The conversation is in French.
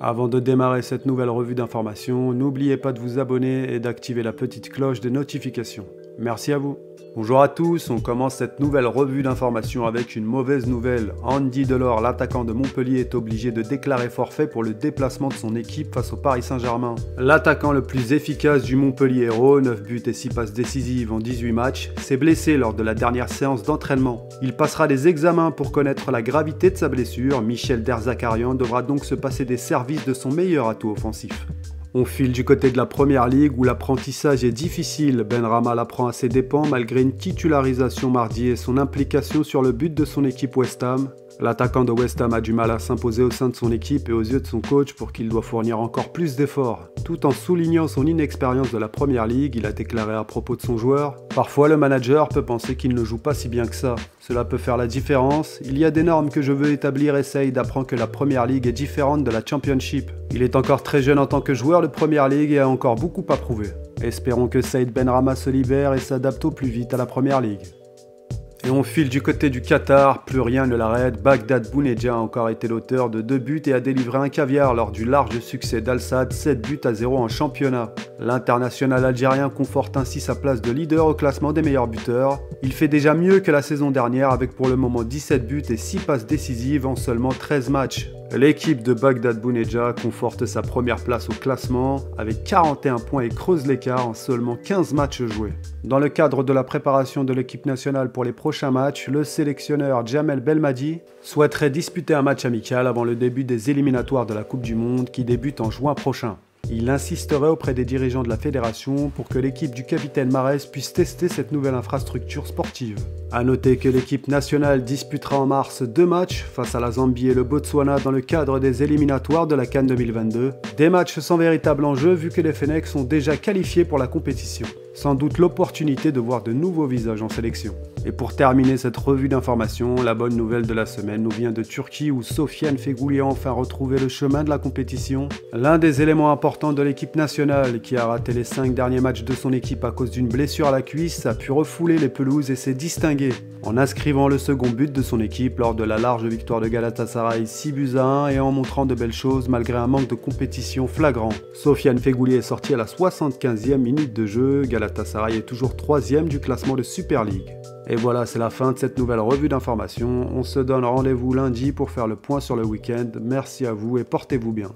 Avant de démarrer cette nouvelle revue d'information, n'oubliez pas de vous abonner et d'activer la petite cloche des notifications. Merci à vous. Bonjour à tous, on commence cette nouvelle revue d'information avec une mauvaise nouvelle. Andy Delors, l'attaquant de Montpellier, est obligé de déclarer forfait pour le déplacement de son équipe face au Paris Saint-Germain. L'attaquant le plus efficace du Montpellier Hérault, 9 buts et 6 passes décisives en 18 matchs, s'est blessé lors de la dernière séance d'entraînement. Il passera des examens pour connaître la gravité de sa blessure. Michel Derzakarian devra donc se passer des services de son meilleur atout offensif. On file du côté de la Première Ligue où l'apprentissage est difficile. Benrahma l'apprend à ses dépens malgré une titularisation mardi et son implication sur le but de son équipe West Ham. L'attaquant de West Ham a du mal à s'imposer au sein de son équipe et aux yeux de son coach pour qu'il doit fournir encore plus d'efforts. Tout en soulignant son inexpérience de la Première Ligue, il a déclaré à propos de son joueur « Parfois le manager peut penser qu'il ne joue pas si bien que ça. Cela peut faire la différence. Il y a des normes que je veux établir et Saïd apprend que la Première Ligue est différente de la Championship. Il est encore très jeune en tant que joueur de Première Ligue et a encore beaucoup à prouver. Espérons que Saïd Benrahma se libère et s'adapte au plus vite à la Première Ligue. » Et on file du côté du Qatar, plus rien ne l'arrête. Bagdad Bounedjah a encore été l'auteur de 2 buts et a délivré un caviar lors du large succès d'Al Sadd, 7-0 en championnat. L'international algérien conforte ainsi sa place de leader au classement des meilleurs buteurs. Il fait déjà mieux que la saison dernière avec pour le moment 17 buts et 6 passes décisives en seulement 13 matchs. L'équipe de Bagdad Bounedjah conforte sa première place au classement avec 41 points et creuse l'écart en seulement 15 matchs joués. Dans le cadre de la préparation de l'équipe nationale pour les prochains matchs, le sélectionneur Djamel Belmadi souhaiterait disputer un match amical avant le début des éliminatoires de la Coupe du Monde qui débute en juin prochain. Il insisterait auprès des dirigeants de la fédération pour que l'équipe du capitaine Mahrez puisse tester cette nouvelle infrastructure sportive. A noter que l'équipe nationale disputera en mars 2 matchs face à la Zambie et le Botswana dans le cadre des éliminatoires de la CAN 2022. Des matchs sans véritable enjeu vu que les Fennecs sont déjà qualifiés pour la compétition. Sans doute l'opportunité de voir de nouveaux visages en sélection. Et pour terminer cette revue d'information, la bonne nouvelle de la semaine nous vient de Turquie où Sofiane Feghouli a enfin retrouvé le chemin de la compétition. L'un des éléments importants de l'équipe nationale qui a raté les 5 derniers matchs de son équipe à cause d'une blessure à la cuisse a pu refouler les pelouses et s'est distingué en inscrivant le second but de son équipe lors de la large victoire de Galatasaray 6-1 et en montrant de belles choses malgré un manque de compétition flagrant. Sofiane Feghouli est sorti à la 75e minute de jeu, Galatasaray est toujours 3e du classement de Super League. Et voilà, c'est la fin de cette nouvelle revue d'information. On se donne rendez-vous lundi pour faire le point sur le week-end. Merci à vous et portez-vous bien.